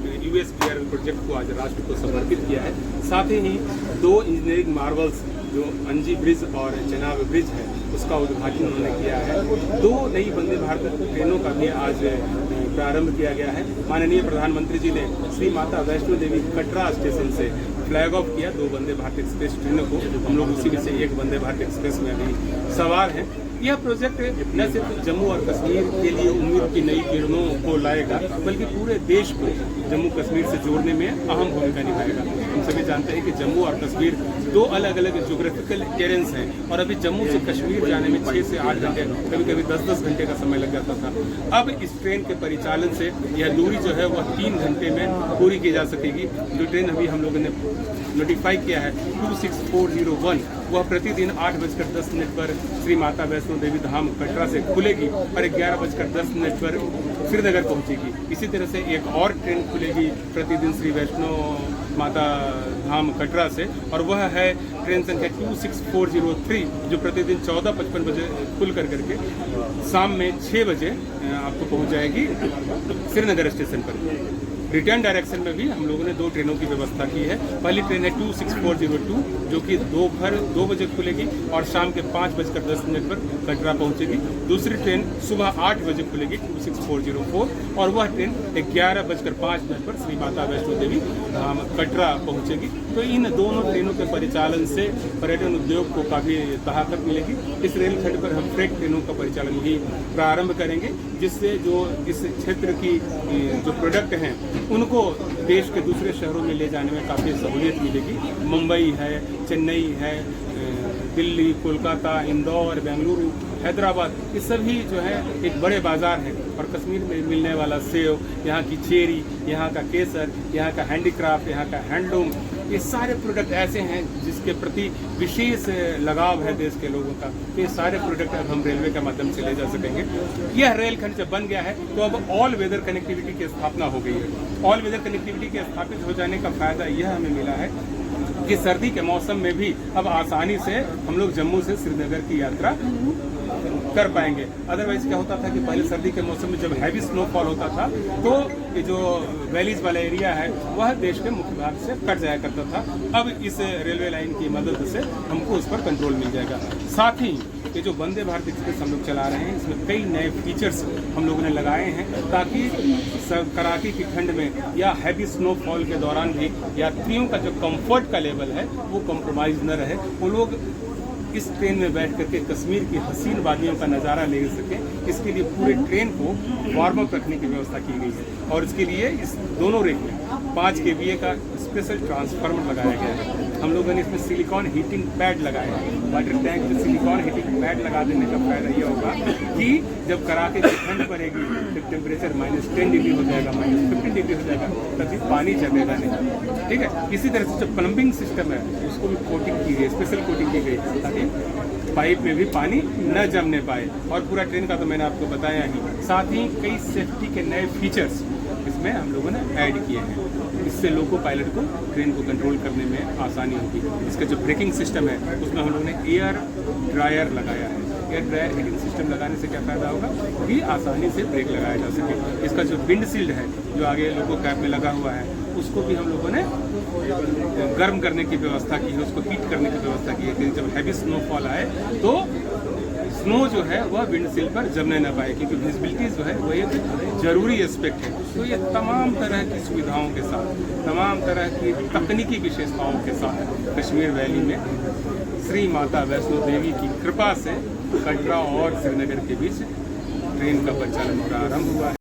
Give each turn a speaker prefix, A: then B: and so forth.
A: USDRL project को आज राष्ट्र को समर्पित किया है। साथ ही 2 इंजीनियरिंग मार्वल्स जो अंजी ब्रिज और चेनाब ब्रिज है उसका उद्घाटन उन्होंने किया है। 2 नई वंदे भारत ट्रेनों का भी आज प्रारंभ किया गया है। माननीय प्रधानमंत्री जी ने श्री माता वैष्णो देवी कटरा स्टेशन से फ्लैग ऑफ किया 2 वंदे भारत एक्सप्रेस ट्रेनों को। हम लोग उसी में से एक वंदे भारत एक्सप्रेस में अभी सवार हैं। यह प्रोजेक्ट न सिर्फ जम्मू और कश्मीर के लिए उम्मीद की नई किरणों को लाएगा, बल्कि पूरे देश को जम्मू कश्मीर से जोड़ने में अहम भूमिका निभाएगा। हम सभी जानते हैं कि जम्मू और कश्मीर 2 अलग अलग ज्योग्राफिकल एरियंस हैं और अभी जम्मू से कश्मीर जाने में 6 से 8 घंटे, कभी कभी 10-10 घंटे का समय लग जाता था। अब इस ट्रेन के परिचालन से यह दूरी जो है वह 3 घंटे में पूरी की जा सकेगी। जो ट्रेन अभी हम लोगों ने नोटिफाई किया है 26401, वह प्रतिदिन 8:10 पर श्री माता वैष्णो देवी धाम कटरा से खुलेगी और 11:10 पर श्रीनगर पहुंचेगी। इसी तरह से एक और ट्रेन खुलेगी प्रतिदिन श्री वैष्णो माता धाम कटरा से, और वह है ट्रेन संख्या 26403, जो प्रतिदिन 14:55 बजे खुल करके शाम में 6 बजे आपको पहुंच जाएगी श्रीनगर स्टेशन पर। रिटर्न डायरेक्शन में भी हम लोगों ने 2 ट्रेनों की व्यवस्था की है। पहली ट्रेन है 26402, जो कि दोपहर 2 बजे खुलेगी और शाम के 5:10 पर कटरा पहुंचेगी। दूसरी ट्रेन सुबह 8 बजे खुलेगी 26404, और वह ट्रेन 11:05 पर श्री माता वैष्णो देवी धाम कटरा पहुंचेगी। तो इन दोनों ट्रेनों के परिचालन से पर्यटन उद्योग को काफ़ी ताकत मिलेगी। इस रेलखंड पर हम फ्रेट ट्रेनों का परिचालन भी प्रारंभ करेंगे, जिससे जो इस क्षेत्र की जो प्रोडक्ट हैं उनको देश के दूसरे शहरों में ले जाने में काफ़ी सहूलियत मिलेगी। मुंबई है, चेन्नई है, दिल्ली, कोलकाता, इंदौर, बेंगलुरु, हैदराबाद, ये सभी जो है एक बड़े बाज़ार हैं। और कश्मीर में मिलने वाला सेव, यहाँ की चेरी, यहाँ का केसर, यहाँ का हैंडीक्राफ्ट, यहाँ का हैंडलूम, ये सारे प्रोडक्ट ऐसे हैं जिसके प्रति विशेष लगाव है देश के लोगों का। तो ये सारे प्रोडक्ट अब हम रेलवे के माध्यम से ले जा सकेंगे। यह रेलखंड जब बन गया है तो अब ऑल वेदर कनेक्टिविटी की स्थापना हो गई है। ऑल वेदर कनेक्टिविटी के स्थापित हो जाने का फायदा यह हमें मिला है कि सर्दी के मौसम में भी अब आसानी से हम लोग जम्मू से श्रीनगर की यात्रा कर पाएंगे। अदरवाइज क्या होता था कि पहले सर्दी के मौसम में जब हैवी स्नोफॉल होता था तो ये जो वैलीज वाला एरिया है वह देश के मुख्य भाग से कट जाया करता था। अब इस रेलवे लाइन की मदद से हमको उस पर कंट्रोल मिल जाएगा। साथ ही ये जो वंदे भारत एक्सप्रेस हम लोग चला रहे हैं, इसमें कई नए फीचर्स हम लोगों ने लगाए हैं ताकि कड़ाके की ठंड में या हैवी स्नोफॉल के दौरान भी यात्रियों का जो कंफर्ट का लेवल है वो कॉम्प्रोमाइज़ न रहे। वो लोग इस ट्रेन में बैठ करके कश्मीर की हसीन वादियों का नज़ारा ले सकें। इसके लिए पूरे ट्रेन को वार्म अप रखने की व्यवस्था की गई है और इसके लिए इस दोनों रेक में 5 kVA का स्पेशल ट्रांसफार्मर लगाया गया है। हम लोगों ने इसमें सिलिकॉन हीटिंग पैड लगाया है। वाटर टैंक में सिलिकॉन हीटिंग पैड लगा देने का फायदा यह होगा कि जब कड़ाके की ठंड पड़ेगी तो टेम्परेचर -10 डिग्री हो जाएगा, -15 डिग्री हो जाएगा, तभी पानी जमेगा नहीं। ठीक है। इसी तरह से जो प्लम्बिंग सिस्टम है उसको भी कोटिंग की गई, स्पेशल कोटिंग की गई ताकि पाइप में भी पानी न जमने पाए। और पूरा ट्रेन का तो मैंने आपको बताया ही। साथ ही कई सेफ्टी के नए फीचर्स इसमें हम लोगों ने ऐड किए हैं। इससे लोको पायलट को ट्रेन को कंट्रोल करने में आसानी होगी। इसका जो ब्रेकिंग सिस्टम है उसमें हम लोगों ने एयर ड्रायर लगाया है। एयर ड्रायर हीटिंग सिस्टम लगाने से क्या फ़ायदा होगा कि आसानी से ब्रेक लगाया जा सके। इसका जो विंडशील्ड है जो आगे लोको कैप में लगा हुआ है उसको भी हम लोगों ने गर्म करने की व्यवस्था की है, उसको हीट करने की व्यवस्था की है कि जब हैवी स्नोफॉल आए तो स्नो जो है वह विंडशील्ड पर जमने न पाए, क्योंकि विजिबिलिटी जो है वह एक जरूरी एस्पेक्ट है। तो ये तमाम तरह की सुविधाओं के साथ, तमाम तरह की तकनीकी विशेषताओं के साथ कश्मीर वैली में श्री माता वैष्णो देवी की कृपा से कटरा और श्रीनगर के बीच ट्रेन का परिचालन प्रारंभ हुआ है।